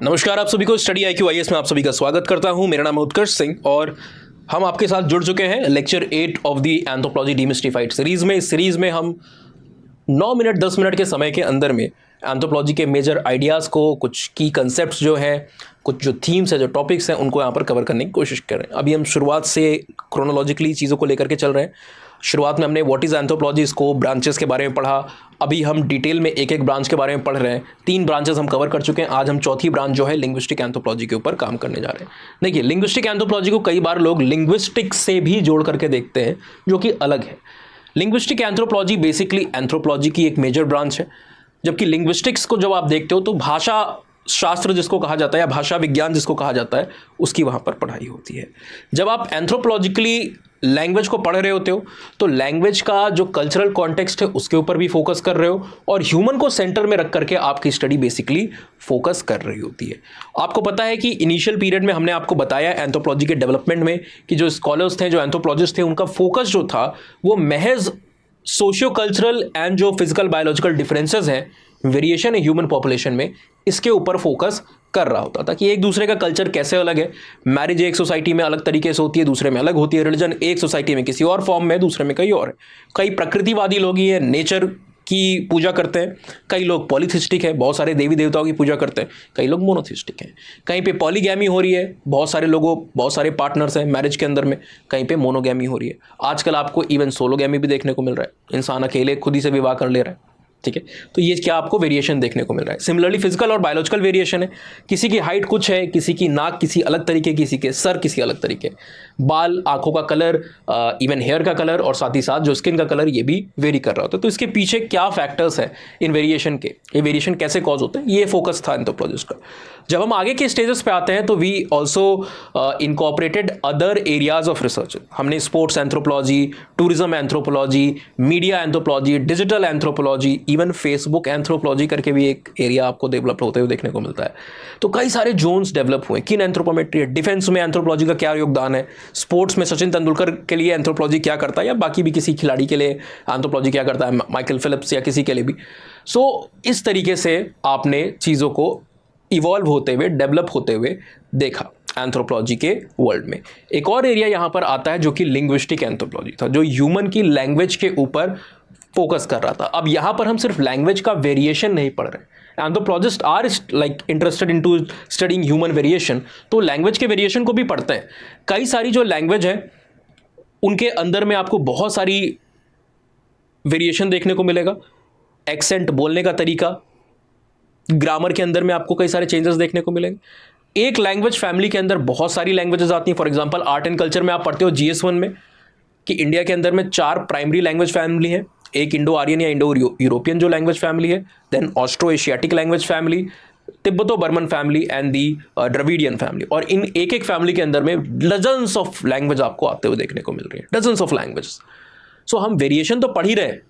नमस्कार, आप सभी को स्टडी IQ IAS में आप सभी का स्वागत करता हूं। मेरा नाम है उत्कर्ष सिंह और हम आपके साथ जुड़ चुके हैं lecture 8 of the anthropology डीमिस्टिफाइड series में। इस सीरीज में हम 9 मिनट 10 मिनट के समय के अंदर में एंथ्रोपोलॉजी के मेजर आइडियाज़ को, कुछ की कंसेप्ट्स जो है, कुछ जो थीम्स है, जो टॉपिक्स हैं, उनको यहाँ पर कवर करने की कोशिश कर रहे हैं। अभी हम शुरुआत से क्रोनोलॉजिकली चीज़ों को लेकर के चल रहे हैं। शुरुआत में हमने व्हाट इज़ एंथ्रोपोलॉजी, इसको ब्रांचेस के बारे में पढ़ा। अभी हम डिटेल में एक एक ब्रांच के बारे में पढ़ रहे हैं। 3 ब्रांचेस हम कवर कर चुके हैं। आज हम चौथी ब्रांच जो है लिंग्विस्टिक एंथ्रोपोलॉजी के ऊपर काम करने जा रहे हैं। देखिए, लिंग्विस्टिक एंथ्रोपोलॉजी को कई बार लोग लिंग्विस्टिक से भी जोड़ करके देखते हैं, जो कि अलग है। लिंग्विस्टिक एंथ्रोपोलॉजी बेसिकली एंथ्रोपोलॉजी की एक मेजर ब्रांच है, जबकि लिंग्विस्टिक्स को जब आप देखते हो तो भाषा शास्त्र जिसको कहा जाता है या भाषा विज्ञान जिसको कहा जाता है, उसकी वहाँ पर पढ़ाई होती है। जब आप एंथ्रोपोलॉजिकली लैंग्वेज को पढ़ रहे होते हो तो लैंग्वेज का जो कल्चरल कॉन्टेक्स्ट है उसके ऊपर भी फोकस कर रहे हो और ह्यूमन को सेंटर में रख करके आपकी स्टडी बेसिकली फोकस कर रही होती है। आपको पता है कि इनिशियल पीरियड में हमने आपको बताया एंथ्रोपोलॉजी के डेवलपमेंट में कि जो स्कॉलर्स थे, जो एंथ्रोपोलॉजिस्ट थे, उनका फोकस जो था वो महज सोशियो कल्चरल एंड जो फिजिकल बायोलॉजिकल डिफरेंसेस हैं, वेरिएशन है ह्यूमन पॉपुलेशन में, इसके ऊपर फोकस कर रहा होता था कि एक दूसरे का कल्चर कैसे अलग है। मैरिज एक सोसाइटी में अलग तरीके से होती है, दूसरे में अलग होती है। रिलीजन एक सोसाइटी में किसी और फॉर्म में, दूसरे में कहीं और है। कई प्रकृतिवादी लोग ही है, नेचर की पूजा करते हैं। कई लोग पॉलीथिस्टिक है, बहुत सारे देवी देवताओं की पूजा करते हैं। कई लोग मोनोथिस्टिक हैं। कहीं पे पॉलीगैमी हो रही है, बहुत सारे लोगों, बहुत सारे पार्टनर्स हैं मैरिज के अंदर में। कहीं पे मोनोगैमी हो रही है। आजकल आपको इवन सोलोगैमी भी देखने को मिल रहा है, इंसान अकेले खुद ही से विवाह कर ले रहा है। ठीक है, तो ये क्या आपको वेरिएशन देखने को मिल रहा है। सिमिलरली फिजिकल और बायोलॉजिकल वेरिएशन है। किसी की हाइट कुछ है, किसी की नाक किसी अलग तरीके, किसी के सर किसी अलग तरीके, बाल, आंखों का कलर, इवन हेयर का कलर और साथ ही साथ जो स्किन का कलर, ये भी वेरी कर रहा होता है। तो इसके पीछे क्या फैक्टर्स है इन वेरिएशन के, ये वेरिएशन कैसे कॉज होते हैं, ये फोकस था एंथ्रोपोलॉजिस्ट का। जब हम आगे के स्टेजेस पे आते हैं तो we also incorporated other areas of research. हमने sports anthropology, tourism anthropology, media anthropology, digital anthropology, even Facebook anthropology करके भी एक एरिया आपको डेवलप होते हुए देखने को मिलता है। तो कई सारे जोन्स डेवलप हुए। किन एंथ्रोपोमेट्री है, डिफेंस में एंथ्रोपोलॉजी का क्या योगदान है, स्पोर्ट्स में सचिन तेंदुलकर के लिए एंथ्रोपोलॉजी क्या करता है, या बाकी भी किसी खिलाड़ी के लिए एंथ्रोपोलॉजी क्या करता है, माइकल फिलिप्स या किसी के लिए भी। सो इस तरीके से आपने चीज़ों को इवॉल्व होते हुए, डेवलप होते हुए देखा एंथ्रोपोलॉजी के वर्ल्ड में। एक और एरिया यहाँ पर आता है जो कि लिंग्विस्टिक एंथ्रोपोलॉजी था, जो ह्यूमन की लैंग्वेज के ऊपर फोकस कर रहा था। अब यहाँ पर हम सिर्फ लैंग्वेज का वेरिएशन नहीं पढ़ रहे। Anthropologist are interested into studying human variation, तो लैंग्वेज के वेरिएशन को भी पढ़ते हैं। कई सारी जो लैंग्वेज है उनके अंदर में आपको बहुत सारी वेरिएशन देखने को मिलेगा। एक्सेंट, बोलने का तरीका, ग्रामर के अंदर में आपको कई सारे चेंजेस देखने को मिलेंगे। एक लैंग्वेज फैमिली के अंदर बहुत सारी लैंग्वेजेस आती हैं। For example art and culture में आप पढ़ते हो GS1 में कि इंडिया के अंदर में 4 प्राइमरी लैंग्वेज फैमिली है। एक इंडो आर्यन या इंडो यूरोपियन जो लैंग्वेज फैमिली है, then Austro Asiatic language family, Tibeto Burman family and the Dravidian family. और इन एक एक फैमिली के अंदर में डजन्स ऑफ लैंग्वेज आपको आते हुए देखने को मिल रही है, डजन्स ऑफ लैंग्वेज। सो हम वेरिएशन तो पढ़ ही रहे हैं,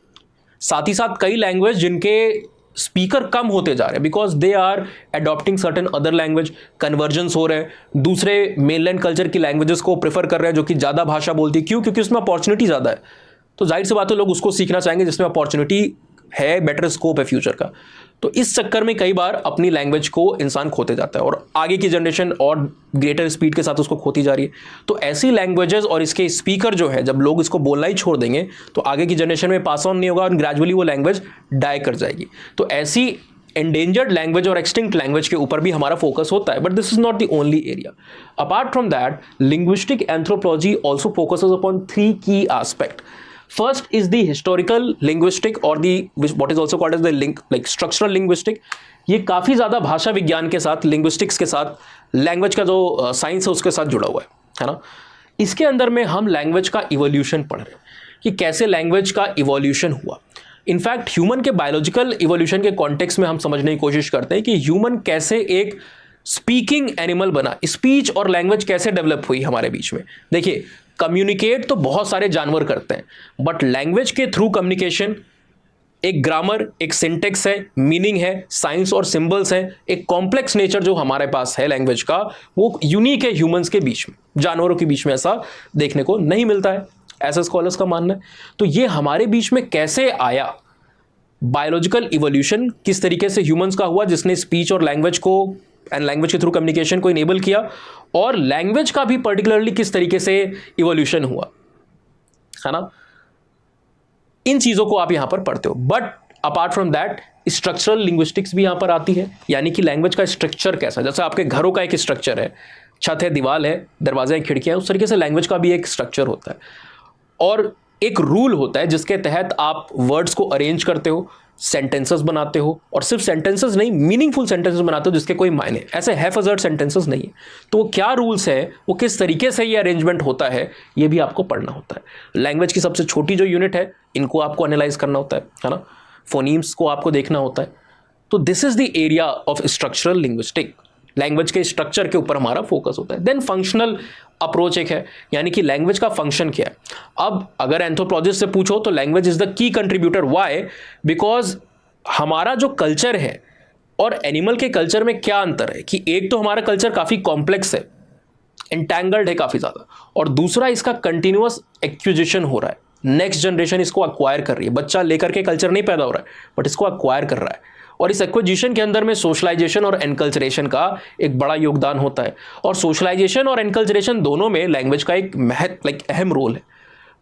साथ ही साथ कई लैंग्वेज जिनके स्पीकर कम होते जा रहे हैं because they are adopting certain other language, convergence हो रहे हैं, दूसरे मेनलैंड कल्चर की लैंग्वेजेस को प्रेफर कर रहे हैं जो कि ज़्यादा भाषा बोलती है। क्यों? क्योंकि उसमें अपॉर्चुनिटी ज़्यादा है। तो जाहिर सी बात है लोग उसको सीखना चाहेंगे जिसमें अपॉर्चुनिटी है, बेटर स्कोप है फ्यूचर का। तो इस चक्कर में कई बार अपनी लैंग्वेज को इंसान खोते जाता है और आगे की जनरेशन और ग्रेटर स्पीड के साथ उसको खोती जा रही है। तो ऐसी लैंग्वेजेस और इसके स्पीकर जो है, जब लोग इसको बोलना ही छोड़ देंगे तो आगे की जनरेशन में पास ऑन नहीं होगा और ग्रेजुअली वो लैंग्वेज डाई कर जाएगी। तो ऐसी एंडेंजर्ड लैंग्वेज और एक्सटिंक्ट लैंग्वेज के ऊपर भी हमारा फोकस होता है, but this is not the only area. Apart from that, linguistic anthropology also focuses upon 3 की aspect. First is the historical linguistic or the what is also called as the structural linguistic. ये काफ़ी ज़्यादा भाषा विज्ञान के साथ, linguistics के साथ, लैंग्वेज का जो साइंस है उसके साथ जुड़ा हुआ है ना। इसके अंदर में हम लैंग्वेज का इवोल्यूशन पढ़ रहे हैं कि कैसे लैंग्वेज का इवोल्यूशन हुआ। इनफैक्ट ह्यूमन के बायोलॉजिकल इवोल्यूशन के कॉन्टेक्स्ट में हम समझने की कोशिश करते हैं कि ह्यूमन कैसे एक स्पीकिंग एनिमल बना, स्पीच और लैंग्वेज कैसे डेवलप हुई हमारे बीच में। देखिए, कम्युनिकेट तो बहुत सारे जानवर करते हैं, बट लैंग्वेज के थ्रू कम्युनिकेशन, एक ग्रामर, एक सिंटेक्स है, मीनिंग है, साइंस और सिंबल्स है, एक कॉम्प्लेक्स नेचर जो हमारे पास है लैंग्वेज का, वो यूनिक है ह्यूमंस के बीच में, जानवरों के बीच में ऐसा देखने को नहीं मिलता है, ऐसा स्कॉलर्स का मानना है। तो ये हमारे बीच में कैसे आया, बायोलॉजिकल इवोल्यूशन किस तरीके से ह्यूमंस का हुआ जिसने स्पीच और लैंग्वेज को एंड लैंग्वेज के थ्रू कम्युनिकेशन को इनेबल किया, और लैंग्वेज का भी पर्टिकुलरली किस तरीके से इवोल्यूशन हुआ, है ना। इन चीजों को आप यहां पर पढ़ते हो। But apart from that structural linguistics भी यहां पर आती है, यानी कि लैंग्वेज का स्ट्रक्चर कैसा, जैसे आपके घरों का एक स्ट्रक्चर है, छत है, दीवार है, दरवाजे हैं, खिड़कियां हैं, उस तरीके से लैंग्वेज का भी एक स्ट्रक्चर होता है और एक रूल होता है जिसके तहत आप वर्ड्स को अरेंज करते हो, सेंटेंसेस बनाते हो, और सिर्फ सेंटेंसेस नहीं, मीनिंगफुल सेंटेंसेस बनाते हो जिसके कोई मायने, ऐसे हैफअज़र्ड सेंटेंसेस नहीं है। तो वो क्या रूल्स है, वो किस तरीके से ये अरेंजमेंट होता है, ये भी आपको पढ़ना होता है। लैंग्वेज की सबसे छोटी जो यूनिट है, इनको आपको एनालाइज करना होता है ना, फोनीम्स को आपको देखना होता है। तो this is the area of structural linguistic. Language के स्ट्रक्चर के ऊपर हमारा फोकस होता है। देन फंक्शनल अप्रोच एक है, यानी कि लैंग्वेज का फंक्शन क्या है। अब अगर एंथ्रोपोलॉजिस्ट से पूछो तो language is the key contributor. Why? Because हमारा जो कल्चर है और एनिमल के कल्चर में क्या अंतर है कि एक तो हमारा कल्चर काफी कॉम्प्लेक्स है, इंटैंगल्ड है काफी ज्यादा, और दूसरा इसका कंटिन्यूअस एक्विजिशन हो रहा है। नेक्स्ट जनरेशन इसको अक्वायर कर रही है, बच्चा लेकर के कल्चर नहीं पैदा हो रहा है बट इसको अक्वायर कर रहा है, और इस एक्विजिशन के अंदर में सोशलाइजेशन और एनकल्चरेशन का एक बड़ा योगदान होता है। और सोशलाइजेशन और एनकल्चरेशन दोनों में लैंग्वेज का एक अहम रोल है।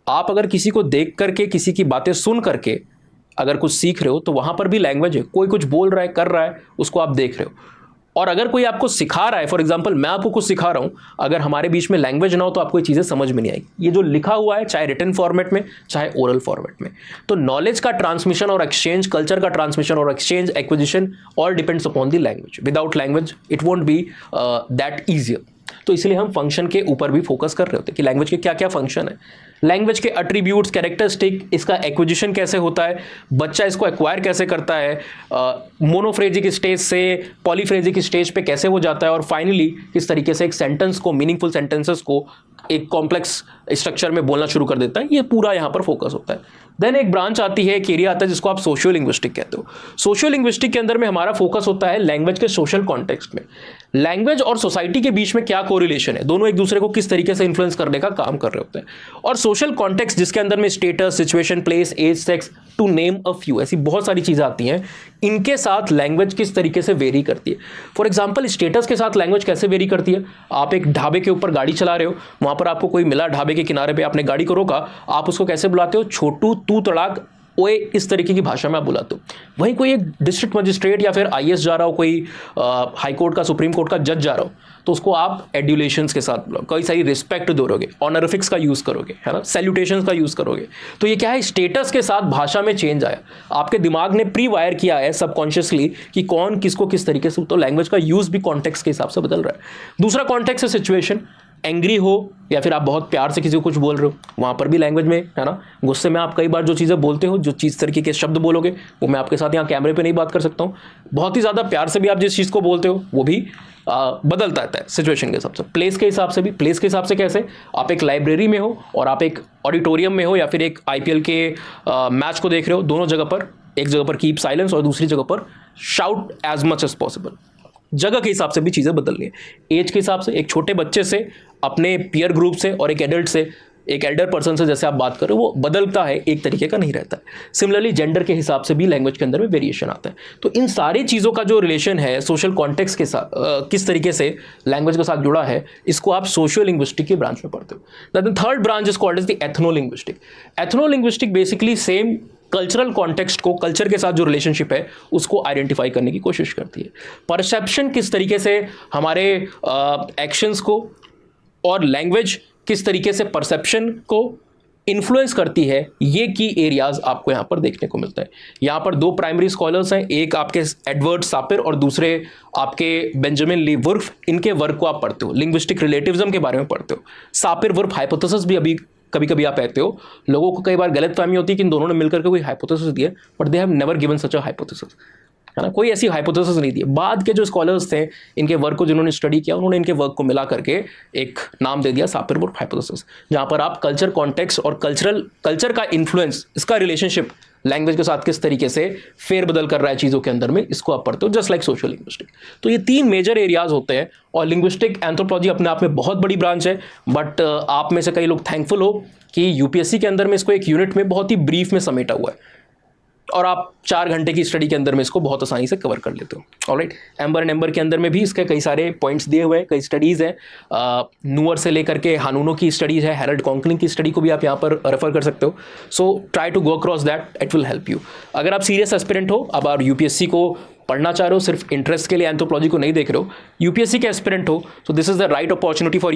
आप अगर किसी को देख करके, किसी की बातें सुन करके अगर कुछ सीख रहे हो तो वहां पर भी लैंग्वेज है। कोई कुछ बोल रहा है, कर रहा है, उसको आप देख रहे हो। और अगर कोई आपको सिखा रहा है, फॉर एग्जांपल मैं आपको कुछ सिखा रहा हूं, अगर हमारे बीच में लैंग्वेज ना हो तो आपको ये चीजें समझ में नहीं आएगी। ये जो लिखा हुआ है, चाहे रिटन फॉर्मेट में, चाहे ओरल फॉर्मेट में, तो नॉलेज का ट्रांसमिशन और एक्सचेंज, कल्चर का ट्रांसमिशन और exchange, acquisition, all depends upon the language. Without language it won't be that easier. तो इसलिए हम फंक्शन के ऊपर भी फोकस कर रहे होते हैं कि लैंग्वेज के क्या क्या फंक्शन है, लैंग्वेज के एट्रीब्यूट्स, कैरेक्टरिस्टिक, इसका एक्विजिशन कैसे होता है, बच्चा इसको एक्वायर कैसे करता है, मोनोफ्रेजिक स्टेज से पॉलीफ्रेजिक स्टेज पे कैसे हो जाता है, और फाइनली किस तरीके से एक सेंटेंस को, मीनिंगफुल सेंटेंसेस को एक कॉम्प्लेक्स स्ट्रक्चर में बोलना शुरू कर देता है। ये पूरा यहाँ पर फोकस होता है। देन एक ब्रांच आती है, एक एरिया आता है जिसको आप सोशियो लिंग्विस्टिक कहते हो। सोशियो लिंग्विस्टिक के अंदर में हमारा फोकस होता है लैंग्वेज के सोशल कॉन्टेक्स्ट में। लैंग्वेज और सोसाइटी के बीच में क्या कोरिलेशन है, दोनों एक दूसरे को किस तरीके से इन्फ्लुएंस करने का काम कर रहे होते हैं। और सोशल कॉन्टेक्स्ट जिसके अंदर में status, situation, place, age, sex, to name a few, ऐसी बहुत सारी चीजें आती हैं। इनके साथ लैंग्वेज किस तरीके से वेरी करती है। फॉर एग्जाम्पल स्टेटस के साथ लैंग्वेज कैसे वेरी करती है। आप एक ढाबे के ऊपर गाड़ी चला रहे हो, वहां पर आपको कोई मिला ढाबे के किनारे पे, आपने गाड़ी को रोका, आप उसको कैसे बुलाते हो, छोटू, तू तड़ाक, ओए, इस तरीके की भाषा में आप बुलाते हो। वहीं कोई एक डिस्ट्रिक्ट मजिस्ट्रेट या फिर आईएएस जा रहा हो, कोई हाई कोर्ट का, सुप्रीम कोर्ट का जज जा रहा हो, तो उसको आप एड्यूलेशंस के साथ बुलाओ, कई सारी रिस्पेक्ट दोगे, ऑनरिफिक्स का यूज करोगे, है ना, सैल्यूटेशंस का यूज करोगे। तो ये क्या है, स्टेटस के साथ भाषा में चेंज आया। आपके दिमाग ने प्री वायर किया है सबकॉन्शियसली कि कौन किसको किस तरीके से, तो लैंग्वेज का यूज भी कॉन्टेक्स्ट के हिसाब से बदल रहा है। दूसरा कॉन्टेक्स्ट है सिचुएशन। एंग्री हो या फिर आप बहुत प्यार से किसी को कुछ बोल रहे हो, वहां पर भी लैंग्वेज में, है ना। गुस्से में आप कई बार जो चीज़ें बोलते हो, जो चीज़ तरीके के शब्द बोलोगे, वो मैं आपके साथ यहाँ कैमरे पे नहीं बात कर सकता हूँ। बहुत ही ज़्यादा प्यार से भी आप जिस चीज़ को बोलते हो वो भी बदलता रहता है सिचुएशन के हिसाब से। प्लेस के हिसाब से भी, प्लेस के हिसाब से कैसे, आप एक लाइब्रेरी में हो और आप एक ऑडिटोरियम में हो, या फिर एक आईपीएल के मैच को देख रहे हो, दोनों जगह पर, एक जगह पर कीप साइलेंस और दूसरी जगह पर shout as much as possible. जगह के हिसाब से भी चीज़ें बदल रही है। एज के हिसाब से एक छोटे बच्चे से, अपने पीयर ग्रुप से, और एक एडल्ट से, एक एल्डर पर्सन से जैसे आप बात कर रहे हो, वो बदलता है, एक तरीके का नहीं रहता है। सिमिलरली जेंडर के हिसाब से भी लैंग्वेज के अंदर में वेरिएशन आता है। तो इन सारी चीज़ों का जो रिलेशन है सोशल कॉन्टेक्स्ट के साथ, किस तरीके से लैंग्वेज के साथ जुड़ा है, इसको आप सोशियो लिंग्विस्टिक के ब्रांच में पढ़ते हो। The third branch is called is the ethno linguistic. Ethno linguistic basically same cultural context को, कल्चर के साथ जो रिलेशनशिप है उसको आइडेंटिफाई करने की कोशिश करती है। परसेप्शन किस तरीके से हमारे एक्शंस को, और लैंग्वेज किस तरीके से परसेप्शन को इन्फ्लुएंस करती है, ये की एरियाज आपको यहाँ पर देखने को मिलता है। यहाँ पर दो प्राइमरी स्कॉलर्स हैं, एक आपके एडवर्ड सापिर और दूसरे आपके बेंजामिन ली वुर्फ। इनके वर्क को आप पढ़ते हो, लिंग्विस्टिक रिलेटिविज्म के बारे में पढ़ते हो। सापिर वुर्फ हाइपोथेसिस भी अभी कभी कभी आप कहते हो, लोगों को कई बार गलतफहमी होती है कि इन दोनों ने मिलकर के कोई हाइपोथेसिस दी है, but they have never given such a hypothesis, है ना। कोई ऐसी हाइपोथेसिस नहीं दी। बाद के जो स्कॉलर्स थे, इनके वर्क को जिन्होंने स्टडी किया, उन्होंने इनके वर्क को मिला करके एक नाम दे दिया सापिर-वुर्फ हाइपोथेसिस, जहां पर आप कल्चर कॉन्टेक्स्ट और कल्चर का इन्फ्लुएंस, इसका रिलेशनशिप लैंग्वेज के साथ किस तरीके से फेरबदल कर रहा है चीज़ों के अंदर में, इसको आप पढ़ते हो, जस्ट लाइक सोशल लिंग्विस्टिक। तो ये तीन मेजर एरियाज होते हैं, और लिंग्विस्टिक एंथ्रोपोलॉजी अपने आप में बहुत बड़ी ब्रांच है। बट आप में से कई लोग थैंकफुल हो कि यूपीएससी के अंदर में इसको एक यूनिट में बहुत ही ब्रीफ में समेटा हुआ है। और आप 4 घंटे की स्टडी के अंदर में इसको बहुत आसानी से कवर कर लेते हो। ऑलराइट, एम्बर एंड एम्बर के अंदर में भी इसके कई सारे पॉइंट्स दिए हुए हैं, कई स्टडीज़ हैं, नूअर से लेकर के हानूनो की स्टडीज़ है, हैरल्ड कॉन्कलिंग की स्टडी को भी आप यहाँ पर रेफर कर सकते हो। So try to go across that, it will help you. अगर आप सीरियस एस्पिरेंट हो, अब आप यूपीएससी को पढ़ना चाह रहे हो, सिर्फ इंटरेस्ट के लिए एंथ्रोपोलॉजी को नहीं देख रहे हो, यूपीएससी के एस्पिरेंट हो, तो this is the right opportunity for